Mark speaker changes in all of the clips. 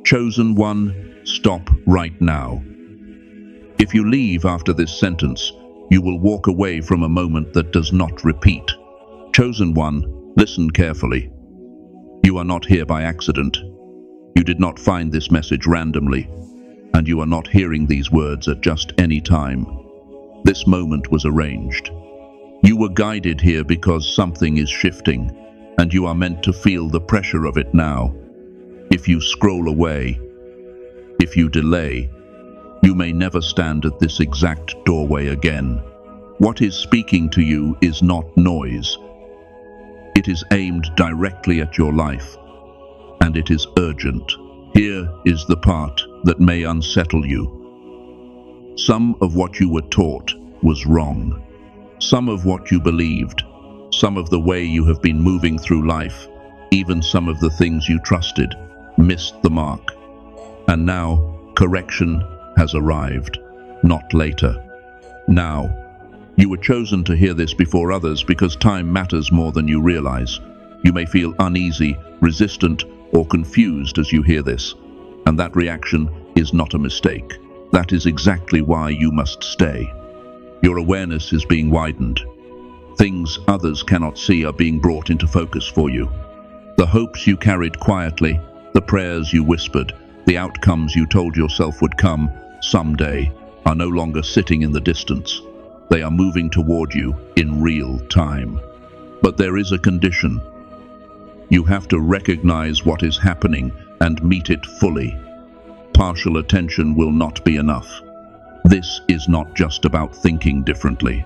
Speaker 1: Chosen one, stop right now. If you leave after this sentence, you will walk away from a moment that does not repeat. Chosen one, listen carefully. You are not here by accident. You did not find this message randomly, and you are not hearing these words at just any time. This moment was arranged. You were guided here because something is shifting, and you are meant to feel the pressure of it now. If you scroll away, if you delay, you may never stand at this exact doorway again. What is speaking to you is not noise. It is aimed directly at your life, and it is urgent. Here is the part that may unsettle you. Some of what you were taught was wrong. Some of what you believed, some of the way you have been moving through life, even some of the things you trusted, missed the mark. And now, correction has arrived, not later. Now. You were chosen to hear this before others because time matters more than you realize. You may feel uneasy, resistant, or confused as you hear this, and that reaction is not a mistake. That is exactly why you must stay. Your awareness is being widened. Things others cannot see are being brought into focus for you. The hopes you carried quietly, the prayers you whispered, the outcomes you told yourself would come someday, are no longer sitting in the distance. They are moving toward you in real time. But there is a condition. You have to recognize what is happening and meet it fully. Partial attention will not be enough. This is not just about thinking differently.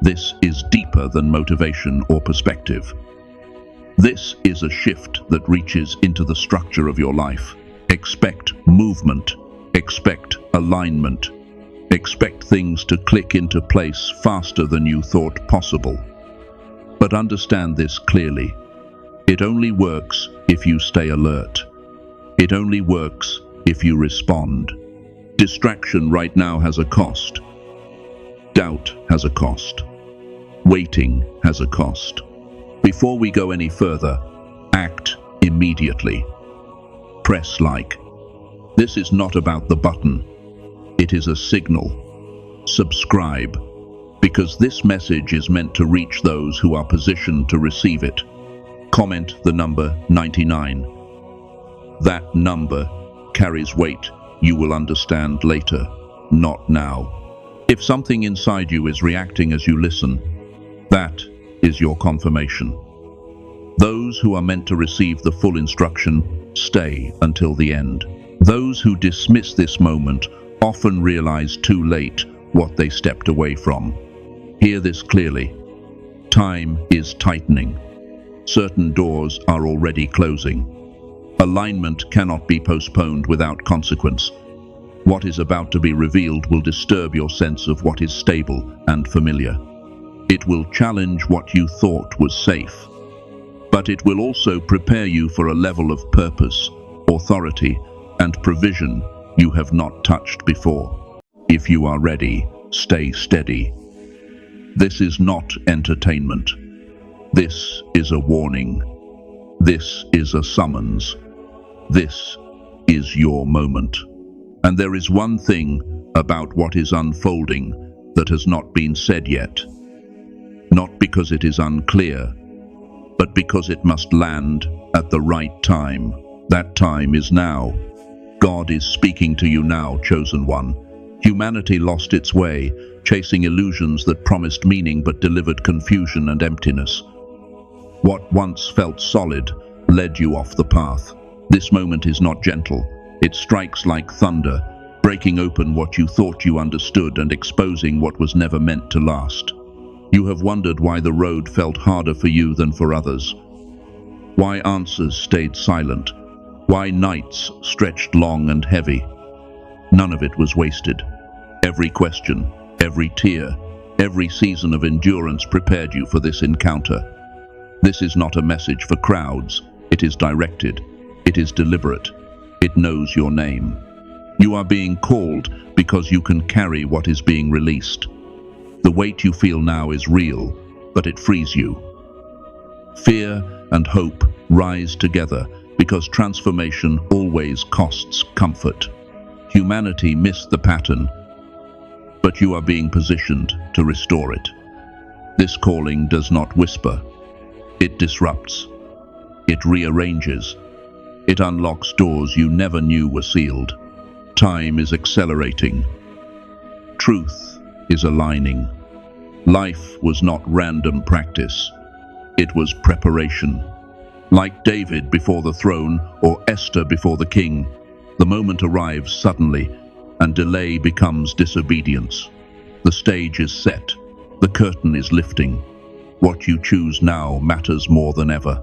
Speaker 1: This is deeper than motivation or perspective. This is a shift that reaches into the structure of your life. Expect movement. Expect alignment. Expect things to click into place faster than you thought possible. But understand this clearly. It only works if you stay alert. It only works if you respond. Distraction right now has a cost. Doubt has a cost. Waiting has a cost. Before we go any further, act immediately. Press like. This is not about the button. It is a signal. Subscribe, because this message is meant to reach those who are positioned to receive it. Comment the number 99. That number carries weight you will understand later, not now. If something inside you is reacting as you listen, that is your confirmation. Those who are meant to receive the full instruction stay until the end. Those who dismiss this moment often realize too late what they stepped away from. Hear this clearly. Time is tightening. Certain doors are already closing. Alignment cannot be postponed without consequence. What is about to be revealed will disturb your sense of what is stable and familiar. It will challenge what you thought was safe, but it will also prepare you for a level of purpose, authority, and provision you have not touched before. If you are ready, stay steady. This is not entertainment. This is a warning. This is a summons. This is your moment. And there is one thing about what is unfolding that has not been said yet. Not because it is unclear, but because it must land at the right time. That time is now. God is speaking to you now, chosen one. Humanity lost its way, chasing illusions that promised meaning but delivered confusion and emptiness. What once felt solid led you off the path. This moment is not gentle. It strikes like thunder, breaking open what you thought you understood and exposing what was never meant to last. You have wondered why the road felt harder for you than for others. Why answers stayed silent. Why nights stretched long and heavy. None of it was wasted. Every question, every tear, every season of endurance prepared you for this encounter. This is not a message for crowds. It is directed. It is deliberate. It knows your name. You are being called because you can carry what is being released. The weight you feel now is real, but it frees you. Fear and hope rise together, because transformation always costs comfort. Humanity missed the pattern, but you are being positioned to restore it. This calling does not whisper. It disrupts. It rearranges. It unlocks doors you never knew were sealed. Time is accelerating. Truth is aligning. Life was not random practice. It was preparation. Like David before the throne or Esther before the king, the moment arrives suddenly, and delay becomes disobedience. The stage is set. The curtain is lifting. What you choose now matters more than ever.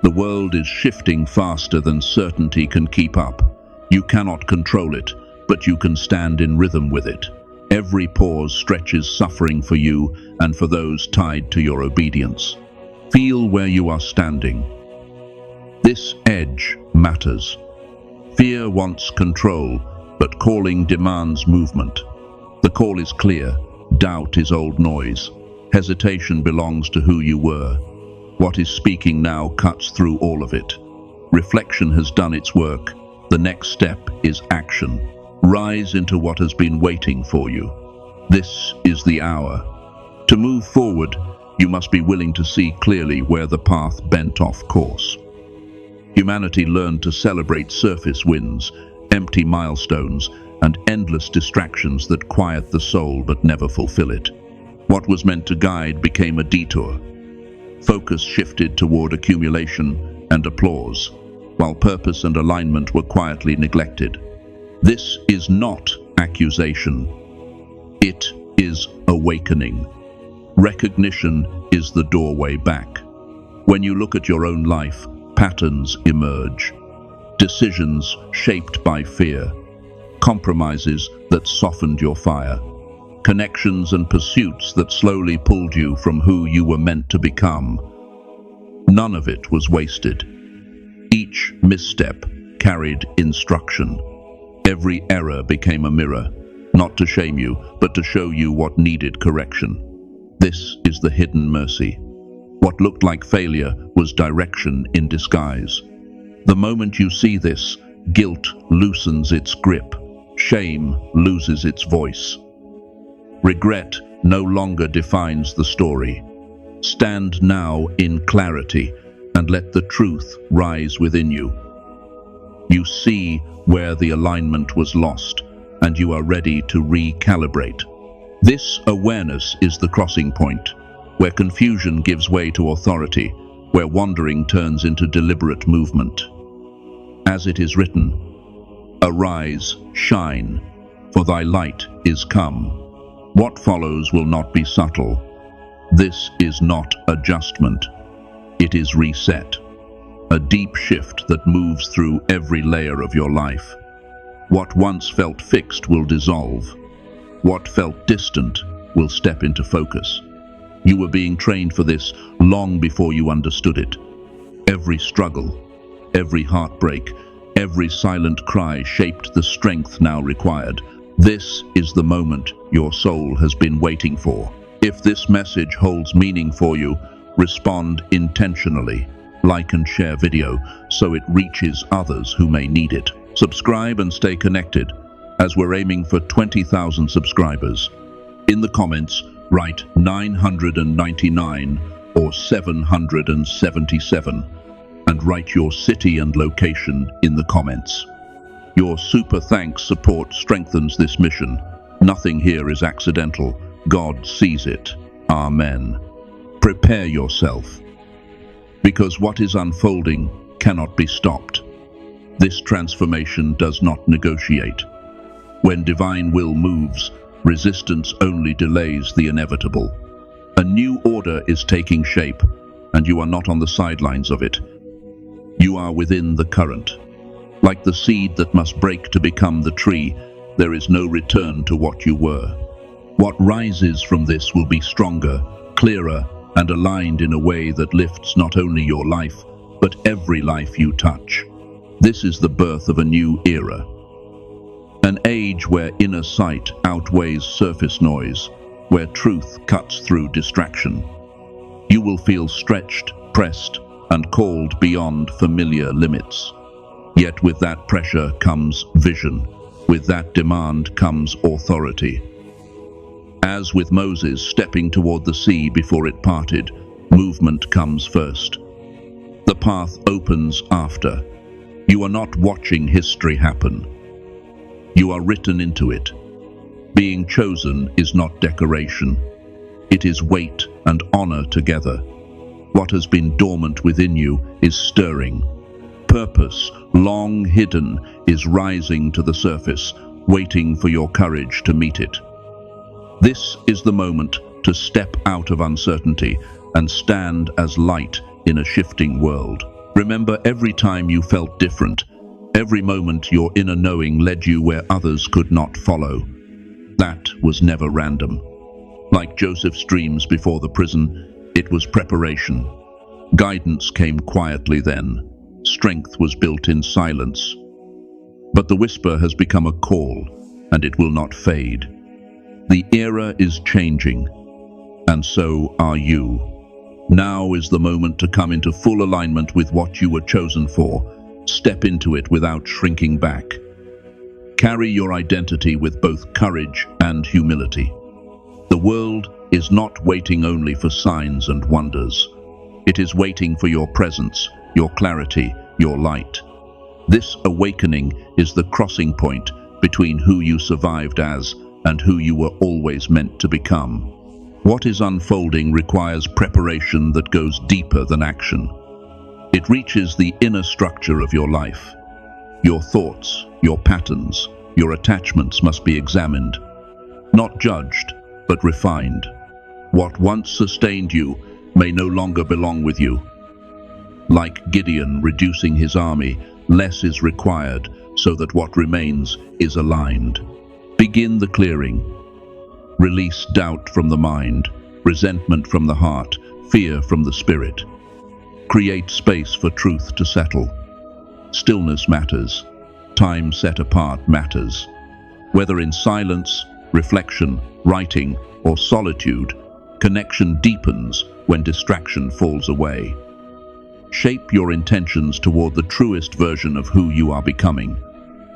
Speaker 1: The world is shifting faster than certainty can keep up. You cannot control it, but you can stand in rhythm with it. Every pause stretches suffering for you and for those tied to your obedience. Feel where you are standing. This edge matters. Fear wants control, but calling demands movement. The call is clear. Doubt is old noise. Hesitation belongs to who you were. What is speaking now cuts through all of it. Reflection has done its work. The next step is action. Rise into what has been waiting for you. This is the hour. To move forward, you must be willing to see clearly where the path bent off course. Humanity learned to celebrate surface wins, empty milestones, and endless distractions that quiet the soul but never fulfill it. What was meant to guide became a detour. Focus shifted toward accumulation and applause, while purpose and alignment were quietly neglected. This is not accusation. It is awakening. Recognition is the doorway back. When you look at your own life, patterns emerge. Decisions shaped by fear. Compromises that softened your fire. Connections and pursuits that slowly pulled you from who you were meant to become. None of it was wasted. Each misstep carried instruction. Every error became a mirror, not to shame you, but to show you what needed correction. This is the hidden mercy. What looked like failure was direction in disguise. The moment you see this, guilt loosens its grip. Shame loses its voice. Regret no longer defines the story. Stand now in clarity and let the truth rise within you. You see where the alignment was lost, and you are ready to recalibrate. This awareness is the crossing point, where confusion gives way to authority, where wandering turns into deliberate movement. As it is written, "Arise, shine, for thy light is come." What follows will not be subtle. This is not adjustment. It is reset. A deep shift that moves through every layer of your life. What once felt fixed will dissolve. What felt distant will step into focus. You were being trained for this long before you understood it. Every struggle, every heartbreak, every silent cry shaped the strength now required. This is the moment your soul has been waiting for. If this message holds meaning for you, respond intentionally. Like and share video so it reaches others who may need it. Subscribe and stay connected as we're aiming for 20,000 subscribers. In the comments, write 999 or 777 and write your city and location in the comments. Your super thanks support strengthens this mission. Nothing here is accidental. God sees it. Amen. Prepare yourself, because what is unfolding cannot be stopped. This transformation does not negotiate. When divine will moves, resistance only delays the inevitable. A new order is taking shape, and you are not on the sidelines of it. You are within the current. Like the seed that must break to become the tree, there is no return to what you were. What rises from this will be stronger, clearer, and aligned in a way that lifts not only your life, but every life you touch. This is the birth of a new era. An age where inner sight outweighs surface noise, where truth cuts through distraction. You will feel stretched, pressed, and called beyond familiar limits. Yet with that pressure comes vision. With that demand comes authority. As with Moses stepping toward the sea before it parted, movement comes first. The path opens after. You are not watching history happen. You are written into it. Being chosen is not decoration. It is weight and honor together. What has been dormant within you is stirring. Purpose, long hidden, is rising to the surface, waiting for your courage to meet it. This is the moment to step out of uncertainty and stand as light in a shifting world. Remember every time you felt different, every moment your inner knowing led you where others could not follow. That was never random. Like Joseph's dreams before the prison, it was preparation. Guidance came quietly then. Strength was built in silence. But the whisper has become a call, and it will not fade. The era is changing, and so are you. Now is the moment to come into full alignment with what you were chosen for. Step into it without shrinking back. Carry your identity with both courage and humility. The world is not waiting only for signs and wonders. It is waiting for your presence, your clarity, your light. This awakening is the crossing point between who you survived as and who you were always meant to become. What is unfolding requires preparation that goes deeper than action. It reaches the inner structure of your life. Your thoughts, your patterns, your attachments must be examined. Not judged, but refined. What once sustained you may no longer belong with you. Like Gideon reducing his army, less is required so that what remains is aligned. Begin the clearing. Release doubt from the mind, resentment from the heart, fear from the spirit. Create space for truth to settle. Stillness matters. Time set apart matters. Whether in silence, reflection, writing, or solitude, connection deepens when distraction falls away. Shape your intentions toward the truest version of who you are becoming.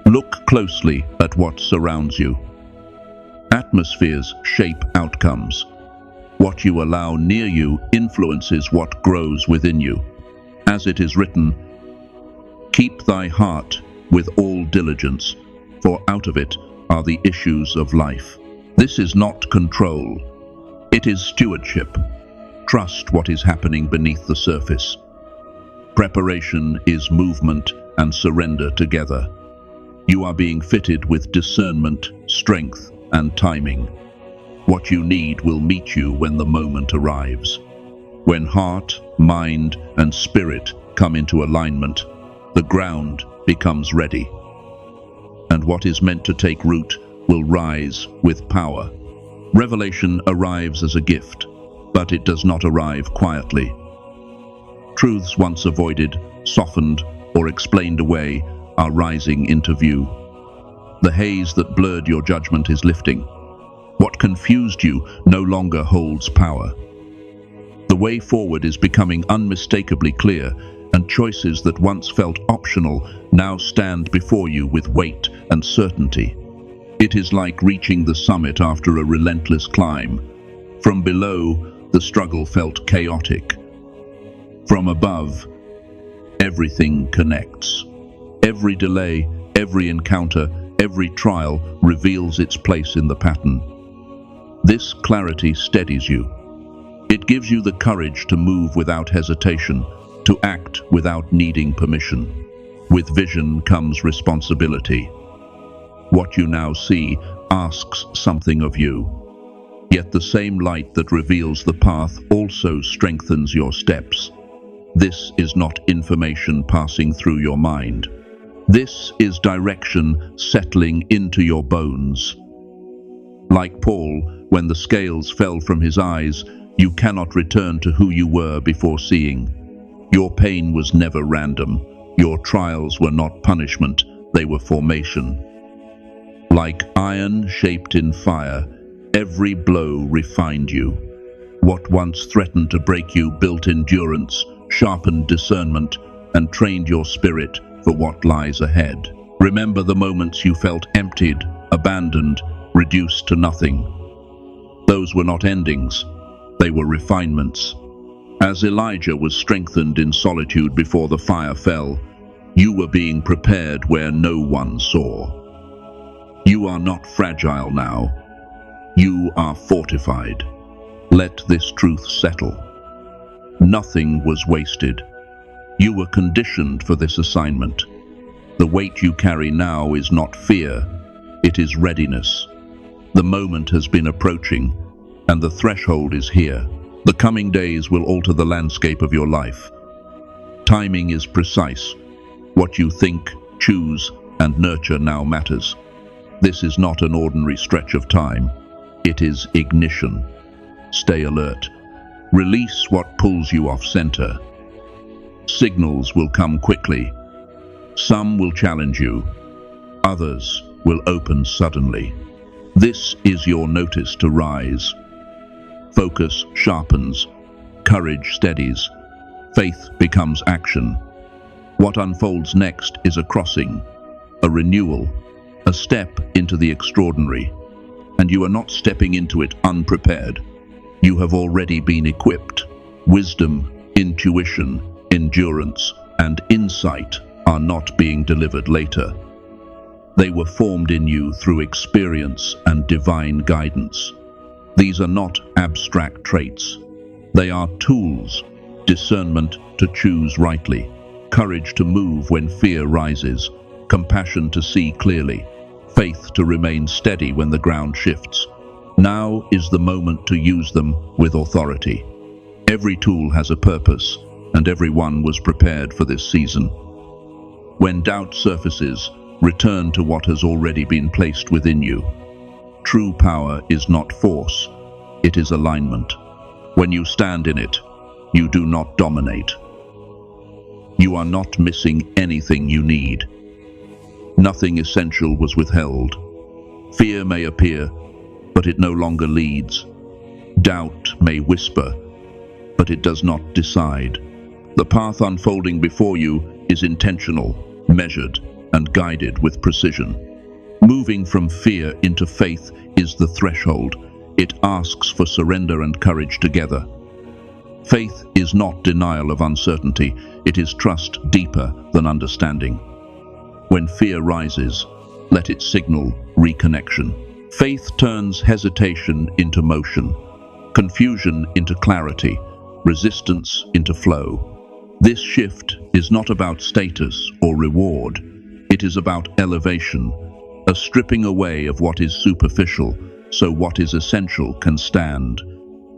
Speaker 1: Look closely at what surrounds you. Atmospheres shape outcomes. What you allow near you influences what grows within you. As it is written, "Keep thy heart with all diligence, for out of it are the issues of life." This is not control. It is stewardship. Trust what is happening beneath the surface. Preparation is movement and surrender together. You are being fitted with discernment, strength, and timing. What you need will meet you when the moment arrives. When heart, mind, and spirit come into alignment, the ground becomes ready. And what is meant to take root will rise with power. Revelation arrives as a gift, but it does not arrive quietly. Truths once avoided, softened, or explained away are rising into view. The haze that blurred your judgment is lifting. What confused you no longer holds power. The way forward is becoming unmistakably clear, and choices that once felt optional now stand before you with weight and certainty. It is like reaching the summit after a relentless climb. From below, the struggle felt chaotic. From above, everything connects. Every delay, every encounter, every trial reveals its place in the pattern. This clarity steadies you. It gives you the courage to move without hesitation, to act without needing permission. With vision comes responsibility. What you now see asks something of you. Yet the same light that reveals the path also strengthens your steps. This is not information passing through your mind. This is direction settling into your bones. Like Paul, when the scales fell from his eyes, you cannot return to who you were before seeing. Your pain was never random. Your trials were not punishment, they were formation. Like iron shaped in fire, every blow refined you. What once threatened to break you built endurance, sharpened discernment, and trained your spirit for what lies ahead. Remember the moments you felt emptied, abandoned, reduced to nothing. Those were not endings, they were refinements. As Elijah was strengthened in solitude before the fire fell, you were being prepared where no one saw. You are not fragile now. You are fortified. Let this truth settle. Nothing was wasted. You were conditioned for this assignment. The weight you carry now is not fear, it is readiness. The moment has been approaching, and the threshold is here. The coming days will alter the landscape of your life. Timing is precise. What you think, choose, and nurture now matters. This is not an ordinary stretch of time. It is ignition. Stay alert. Release what pulls you off center. Signals will come quickly. Some will challenge you. Others will open suddenly. This is your notice to rise. Focus sharpens. Courage steadies. Faith becomes action. What unfolds next is a crossing, a renewal, a step into the extraordinary. And you are not stepping into it unprepared. You have already been equipped. Wisdom, intuition, endurance, and insight are not being delivered later. They were formed in you through experience and divine guidance. These are not abstract traits. They are tools, discernment to choose rightly, courage to move when fear rises, compassion to see clearly, faith to remain steady when the ground shifts. Now is the moment to use them with authority. Every tool has a purpose, and everyone was prepared for this season. When doubt surfaces, return to what has already been placed within you. True power is not force, it is alignment. When you stand in it, you do not dominate. You are not missing anything you need. Nothing essential was withheld. Fear may appear, but it no longer leads. Doubt may whisper, but it does not decide. The path unfolding before you is intentional, measured, and guided with precision. Moving from fear into faith is the threshold. It asks for surrender and courage together. Faith is not denial of uncertainty, it is trust deeper than understanding. When fear rises, let it signal reconnection. Faith turns hesitation into motion, confusion into clarity, resistance into flow. This shift is not about status or reward, it is about elevation, a stripping away of what is superficial so what is essential can stand.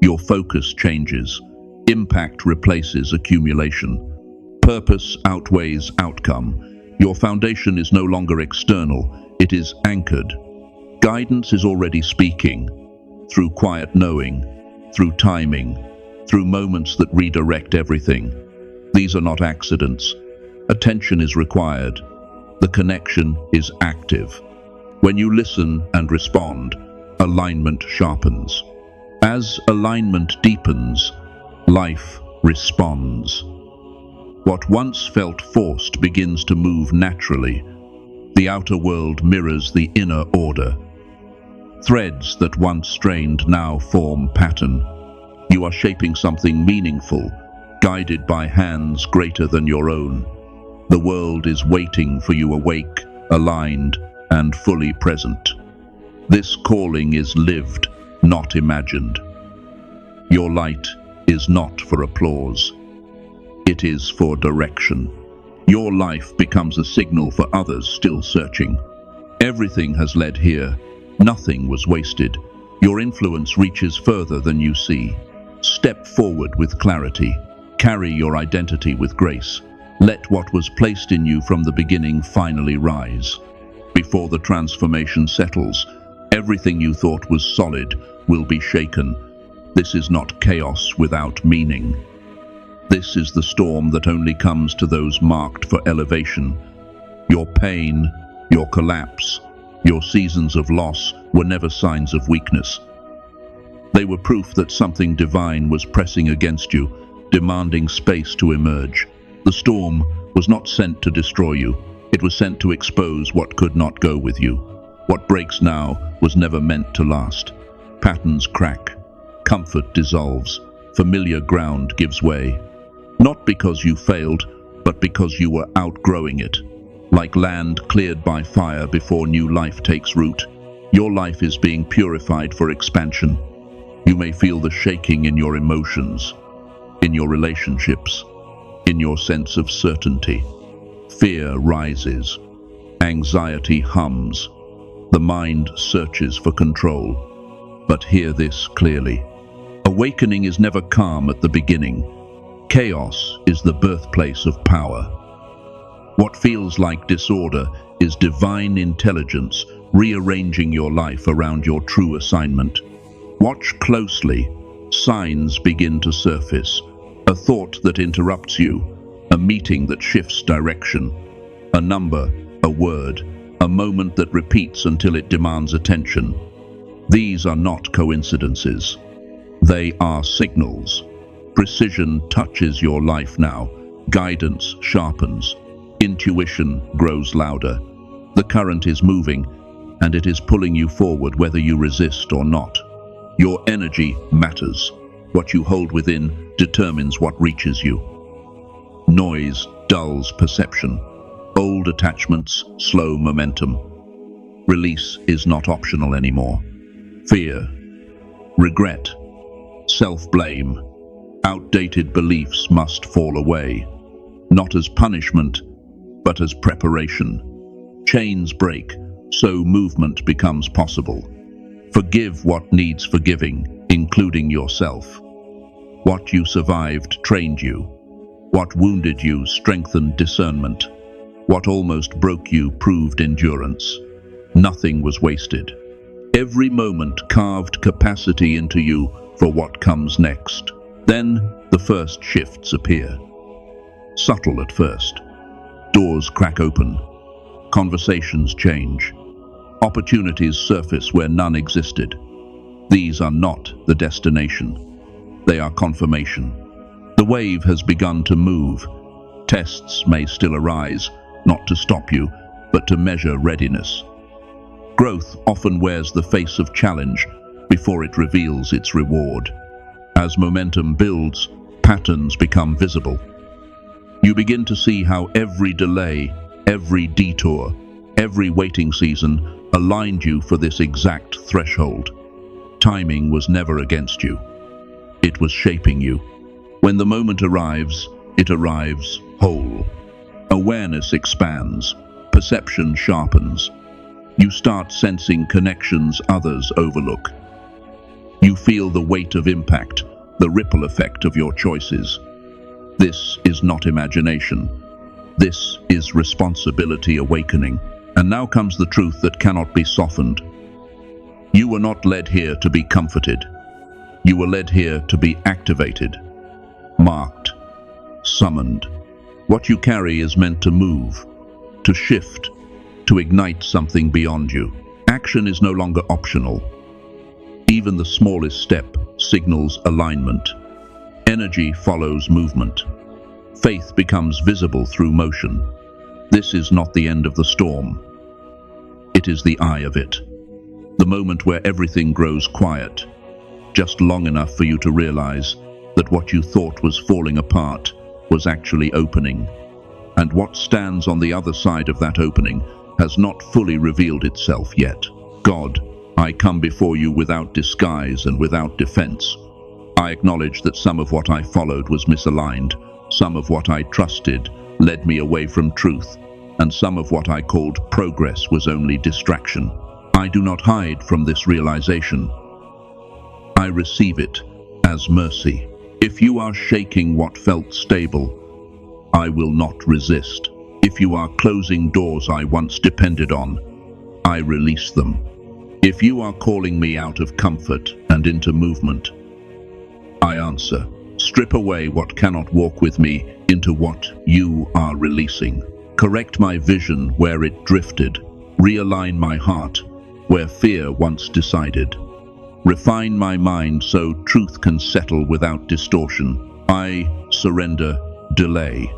Speaker 1: Your focus changes. Impact replaces accumulation. Purpose outweighs outcome. Your foundation is no longer external, it is anchored. Guidance is already speaking, through quiet knowing, through timing, through moments that redirect everything. These are not accidents. Attention is required. The connection is active. When you listen and respond, alignment sharpens. As alignment deepens, life responds. What once felt forced begins to move naturally. The outer world mirrors the inner order. Threads that once strained now form pattern. You are shaping something meaningful, guided by hands greater than your own. The world is waiting for you awake, aligned, and fully present. This calling is lived, not imagined. Your light is not for applause. It is for direction. Your life becomes a signal for others still searching. Everything has led here. Nothing was wasted. Your influence reaches further than you see. Step forward with clarity. Carry your identity with grace. Let what was placed in you from the beginning finally rise. Before the transformation settles, everything you thought was solid will be shaken. This is not chaos without meaning. This is the storm that only comes to those marked for elevation. Your pain, your collapse, your seasons of loss were never signs of weakness. They were proof that something divine was pressing against you, demanding space to emerge. The storm was not sent to destroy you. It was sent to expose what could not go with you. What breaks now was never meant to last. Patterns crack. Comfort dissolves. Familiar ground gives way. Not because you failed, but because you were outgrowing it. Like land cleared by fire before new life takes root, your life is being purified for expansion. You may feel the shaking in your emotions, in your relationships, in your sense of certainty. Fear rises. Anxiety hums. The mind searches for control. But hear this clearly. Awakening is never calm at the beginning. Chaos is the birthplace of power. What feels like disorder is divine intelligence rearranging your life around your true assignment. Watch closely. Signs begin to surface. A thought that interrupts you, a meeting that shifts direction, a number, a word, a moment that repeats until it demands attention. These are not coincidences. They are signals. Precision touches your life now. Guidance sharpens. Intuition grows louder. The current is moving, and it is pulling you forward whether you resist or not. Your energy matters. What you hold within determines what reaches you. Noise dulls perception. Old attachments slow momentum. Release is not optional anymore. Fear, regret, self-blame, outdated beliefs must fall away, not as punishment, but as preparation. Chains break, so movement becomes possible. Forgive what needs forgiving, including yourself. What you survived trained you. What wounded you strengthened discernment. What almost broke you proved endurance. Nothing was wasted. Every moment carved capacity into you for what comes next. Then the first shifts appear. Subtle at first. Doors crack open. Conversations change. Opportunities surface where none existed. These are not the destination. They are confirmation. The wave has begun to move. Tests may still arise, not to stop you, but to measure readiness. Growth often wears the face of challenge before it reveals its reward. As momentum builds, patterns become visible. You begin to see how every delay, every detour, every waiting season aligned you for this exact threshold. Timing was never against you. It was shaping you. When the moment arrives, it arrives whole. Awareness expands. Perception sharpens. You start sensing connections others overlook. You feel the weight of impact, the ripple effect of your choices. This is not imagination. This is responsibility awakening. And now comes the truth that cannot be softened. You were not led here to be comforted. You were led here to be activated, marked, summoned. What you carry is meant to move, to shift, to ignite something beyond you. Action is no longer optional. Even the smallest step signals alignment. Energy follows movement. Faith becomes visible through motion. This is not the end of the storm. It is the eye of it. The moment where everything grows quiet, just long enough for you to realize that what you thought was falling apart was actually opening. And what stands on the other side of that opening has not fully revealed itself yet. God, I come before you without disguise and without defense. I acknowledge that some of what I followed was misaligned, some of what I trusted led me away from truth, and some of what I called progress was only distraction. I do not hide from this realization. I receive it as mercy. If you are shaking what felt stable, I will not resist. If you are closing doors I once depended on, I release them. If you are calling me out of comfort and into movement, I answer. Strip away what cannot walk with me into what you are releasing. Correct my vision where it drifted. Realign my heart where fear once decided. Refine my mind so truth can settle without distortion. I surrender delay.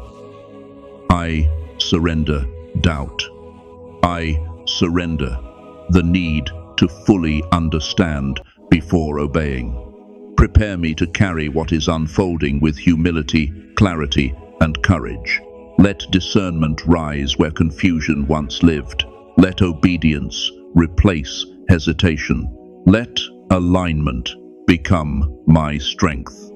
Speaker 1: I surrender doubt. I surrender the need to fully understand before obeying. Prepare me to carry what is unfolding with humility, clarity, and courage. Let discernment rise where confusion once lived. Let obedience replace hesitation. Let alignment become my strength.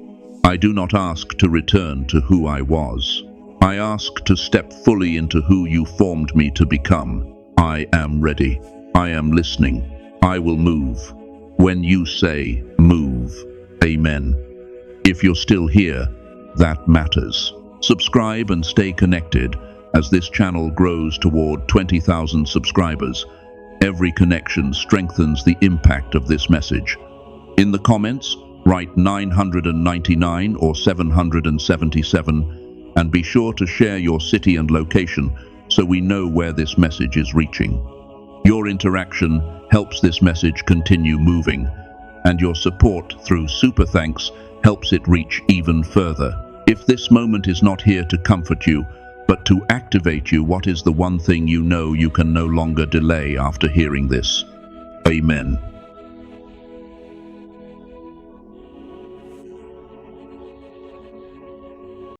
Speaker 1: I do not ask to return to who I was. I ask to step fully into who you formed me to become. I am ready. I am listening. I will move when you say move. Amen. If you're still here, that matters. Subscribe and stay connected as this channel grows toward 20,000 subscribers. Every connection strengthens the impact of this message. In the comments, write 999 or 777 and be sure to share your city and location so we know where this message is reaching. Your interaction helps this message continue moving, and your support through super thanks helps it reach even further. If this moment is not here to comfort you, but to activate you, what is the one thing you know you can no longer delay after hearing this? Amen.